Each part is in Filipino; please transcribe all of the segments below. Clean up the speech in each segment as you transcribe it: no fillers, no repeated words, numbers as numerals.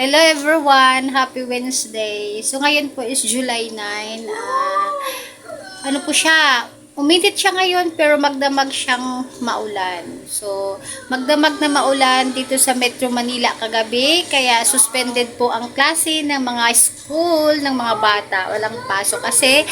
Hello everyone! Happy Wednesday! So ngayon po is July 9. Ano po siya? Uminit siya ngayon pero magdamag siyang maulan. So magdamag na maulan dito sa Metro Manila kagabi. Kaya suspended po ang klase ng mga school, ng mga bata. Walang pasok kasi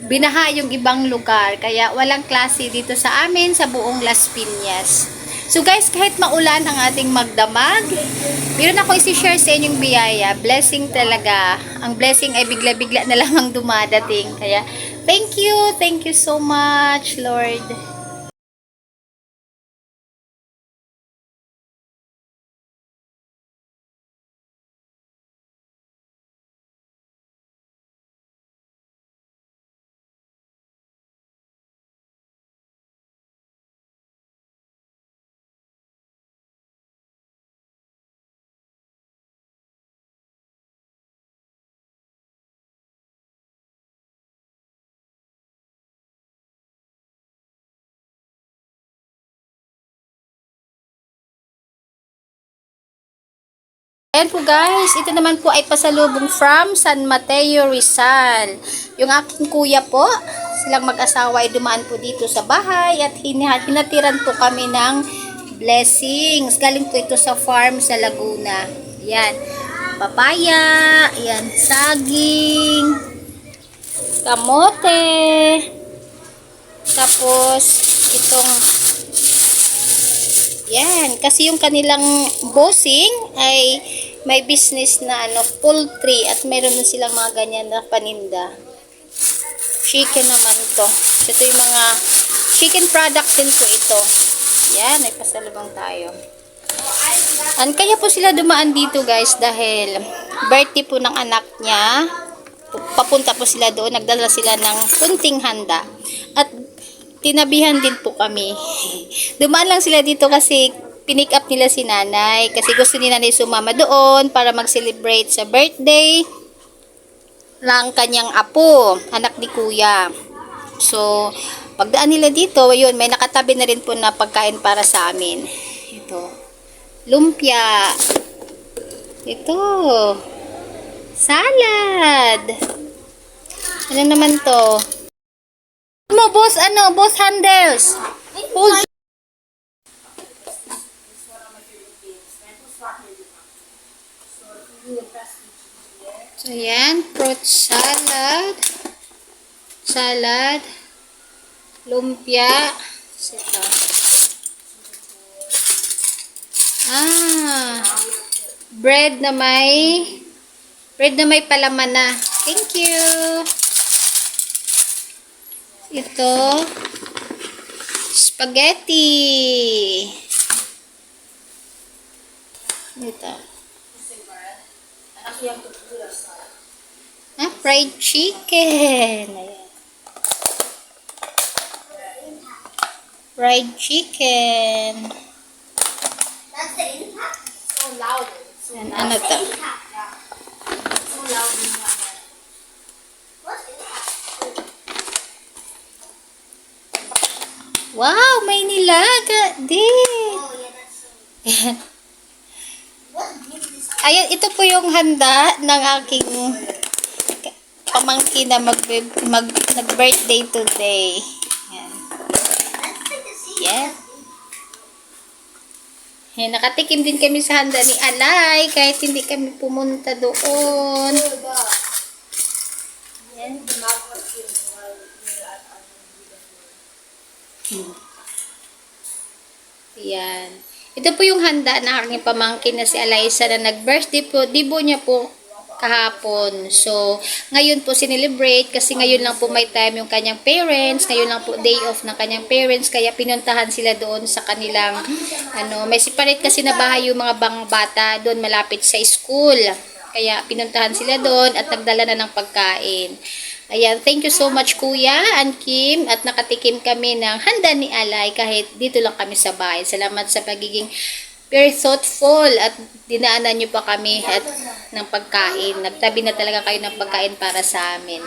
binaha yung ibang lugar. Kaya walang klase dito sa amin sa buong Las Piñas. So guys, kahit maulan ang ating magdamag, meron ako isi-share sa inyong biyaya. Blessing talaga. Ang blessing ay bigla-bigla na lang ang dumadating. Kaya, thank you so much, Lord. Ayan po guys, ito naman po ay pasalubong from San Mateo, Rizal. Yung aking kuya po, silang mag-asawa ay dumaan po dito sa bahay at hinatiran po kami ng blessings. Galing po ito sa farm sa Laguna. Yan, papaya, yan, saging, kamote, tapos itong yan, kasi yung kanilang bossing ay may business na poultry at meron na silang mga ganyan na paninda. Chicken naman to. Ito yung mga chicken products din po ito. Yan, may pasalubong tayo. Kaya po sila dumaan dito guys dahil birthday po ng anak niya. Papunta po sila doon, nagdala sila ng kunting handa. At tinabihan din po kami. Dumaan lang sila dito kasi pinick up nila si nanay. Kasi gusto ni nanay sumama doon para mag-celebrate sa birthday ng kanyang apo, anak ni kuya. So, pagdaan nila dito, ayun, may nakatabi na rin po na pagkain para sa amin. Ito. Lumpia. Ito. Salad. Ano naman to? Boss, boss handles. Hold. So, yan. Fruit salad. Salad. Lumpia. Ito. Bread na may palaman na. Thank you. Ito, spaghetti. Ito. Fried chicken. Ayan. Fried chicken. That's the impact? So loud. Yan, ano to? So loud. What's impact? Wow, may nilaga din. Oh, yeah, that's so. What gives this? Ayan, ito po yung handa ng aking pamangkin na nag-birthday today. Yan. That's like the sea. Yan. Yan, nakatikim din kami sa handa ni Alay kahit hindi kami pumunta doon. Yan. Yan. Ito po yung handa na aking pamangkin na si Alaysa na nag-birthday po. Dibo niya po kahapon. So, ngayon po sinelebrate kasi ngayon lang po may time yung kanyang parents. Ngayon lang po day off ng kanyang parents. Kaya pinuntahan sila doon sa kanilang, may separate kasi na bahay yung mga bata doon malapit sa school. Kaya pinuntahan sila doon at nagdala na ng pagkain. Ayan, thank you so much Kuya and Kim at nakatikim kami ng handa ni Alay kahit dito lang kami sa bahay. Salamat sa pagiging very thoughtful at dinaanan nyo pa kami at ng pagkain. Nagtabi na talaga kayo ng pagkain para sa amin.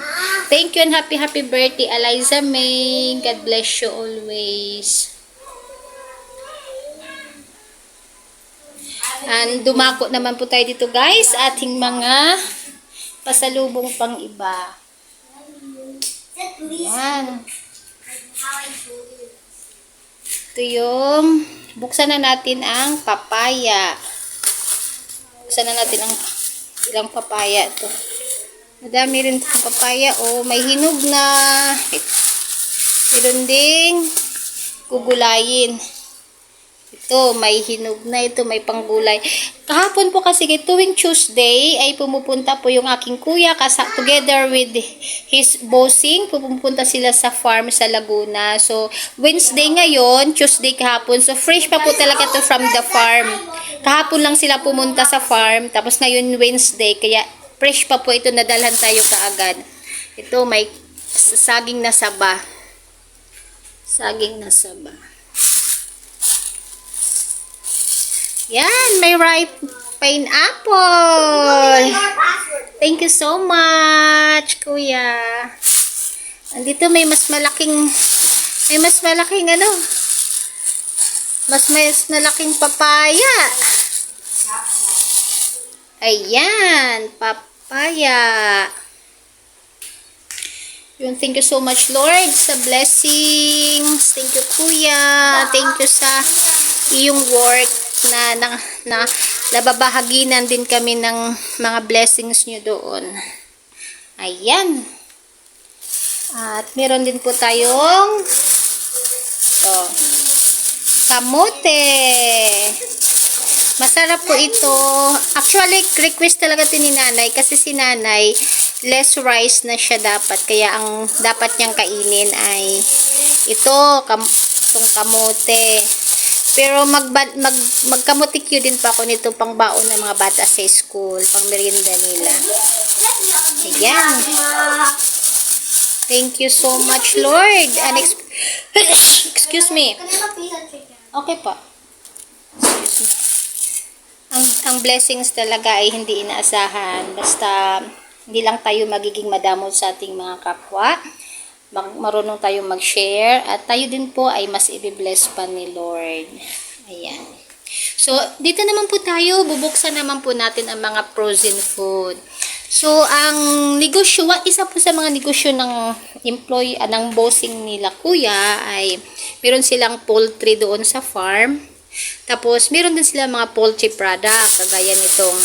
Thank you and happy birthday Eliza May. God bless you always. And dumako naman po tayo dito guys, ating mga pasalubong pang iba. Yan. Ito yung, buksan na natin ang papaya. Buksan na natin ang ilang papaya ito. Madami rin itong papaya. Oh, may hinog na. Meron ding gugulayin. Ito, may hinog na ito, may panggulay. Kahapon po kasi tuwing Tuesday ay pumupunta po yung aking kuya together with his bossing. Pupunta sila sa farm sa Laguna. So, Wednesday ngayon, Tuesday kahapon. So, fresh pa po talaga to from the farm. Kahapon lang sila pumunta sa farm. Tapos ngayon Wednesday, kaya fresh pa po ito, nadalhan tayo kaagad. Ito, may saging na saba. Saging na saba. Yan, may ripe pineapple. Thank you so much, kuya. Andito may mas malaking mas malaking papaya. Ayan, papaya. Yun, thank you so much, Lord, sa blessings. Thank you, kuya. Thank you sa iyong work na nababahaginan din kami ng mga blessings nyo doon. Ayan. At meron din po tayong kamote. Masarap po ito. Actually, request talaga ito ni nanay kasi si nanay less rice na siya dapat. Kaya ang dapat niyang kainin ay itong kamote. Pero magkamotikyo din pa ako nito pang baon ng mga bata sa school, pang merienda nila. Ayan. Thank you so much, Lord. Excuse me. Okay po. Excuse me. Ang blessings talaga ay hindi inaasahan. Basta hindi lang tayo magiging madamot sa ating mga kapwa. Marunong tayong mag-share at tayo din po ay mas i-bless pa ni Lord. Ayan. So, dito naman po tayo, bubuksan naman po natin ang mga frozen food. So, ang negosyo, isa po sa mga negosyo ng ng bossing nila kuya ay meron silang poultry doon sa farm. Tapos, meron din sila mga poultry product, kagaya nitong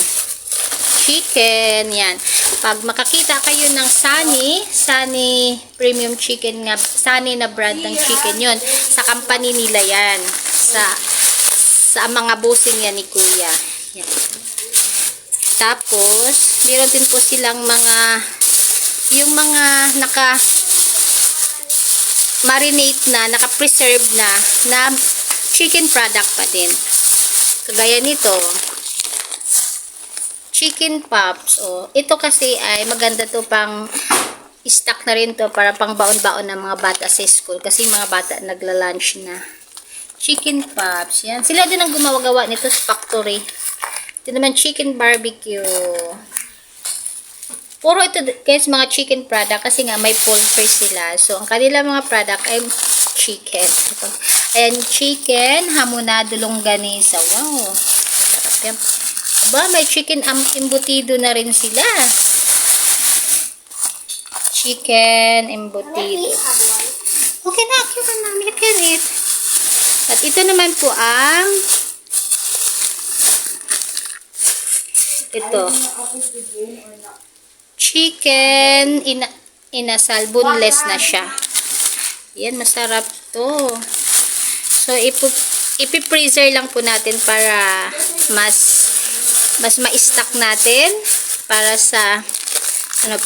chicken, yan. Pag makakita kayo ng Sunny premium chicken nga, Sunny na brand ng chicken yon, sa company nila yan, sa mga bossing yan ni kuya. Yan. Tapos, meron din po silang yung mga marinate na, naka-preserve na chicken product pa din. Kagaya nito, chicken pops. Oh, ito kasi ay maganda to pang stock na rin to para pang baon-baon ng mga bata sa school kasi mga bata nagla-lunch na. Chicken pops. Yan. Sila din ang gumagawa nito sa factory. Ito naman chicken barbecue. Puro ito guys mga chicken product kasi nga may poultry sila. So ang kanila mga product ay chicken. Ito. Ayan, chicken hamonado longganisa. Wow. Sarap yan. Aba, may chicken embutido na rin sila. Chicken embutido. Okay na, you can eat. At ito naman po ang chicken inasal, boneless na siya. Yan, masarap to. So, ipi-freezer lang po natin para mas ma-stock natin para sa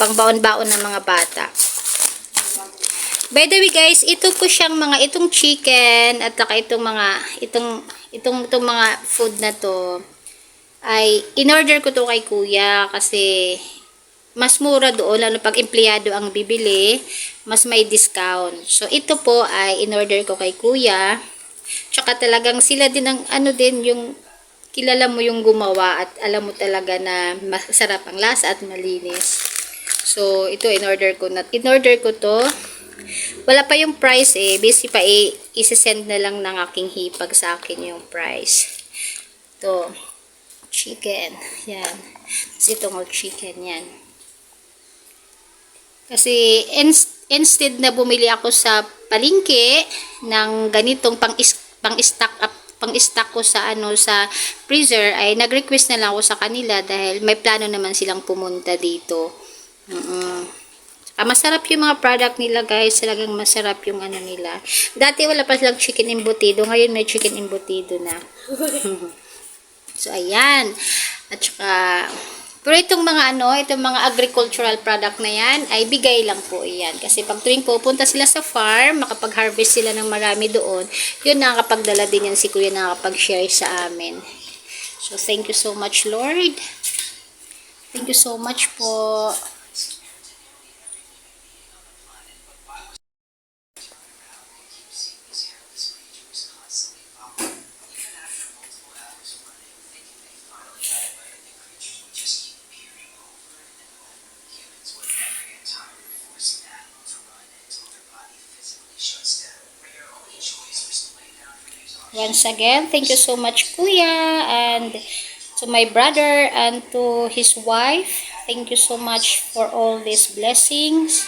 pang baon-baon ng mga bata. By the way guys, ito po siyang itong chicken at saka itong mga food na to ay in-order ko to kay kuya kasi mas mura doon, lalo pag empleyado ang bibili, mas may discount. So ito po ay in-order ko kay kuya. Tsaka talagang sila din ang yung kilala mo yung gumawa at alam mo talaga na masarap ang lasa at malinis. So, ito in-order ko to. Wala pa yung price Busy pa isi-send na lang ng aking hipag sa akin yung price. Ito. chicken. Yan. Tapos itong whole chicken. Yan. Kasi instead na bumili ako sa palengke ng ganitong pang-stock ko sa sa freezer, ay nag-request na lang ako sa kanila dahil may plano naman silang pumunta dito. Masarap yung mga product nila, guys. Talagang masarap yung nila. Dati wala pa silang chicken embutido, ngayon may chicken embutido na. So ayan. At saka pero itong mga agricultural product na yan, ay bigay lang po yan. Kasi pag tuwing pupunta sila sa farm, makapag-harvest sila ng marami doon, yun nakakapagdala din yan si Kuya, nakakapag-share sa amin. So, thank you so much, Lord. Thank you so much po. Once again, thank you so much, Kuya, and to my brother and to his wife. Thank you so much for all these blessings,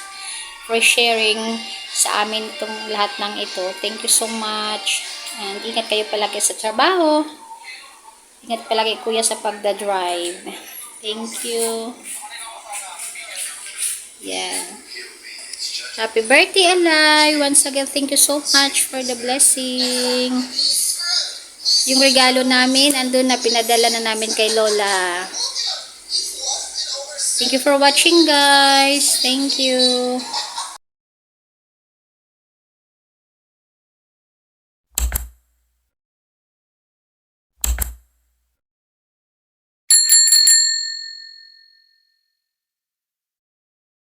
for sharing sa amin itong lahat ng ito. Thank you so much. And ingat kayo palagi sa trabaho. Ingat palagi, Kuya, sa pagda-drive. Thank you. Yeah. Happy birthday, Alay! Once again, thank you so much for the blessing. Yung regalo namin, andun na, pinadala na namin kay Lola. Thank you for watching, guys. Thank you.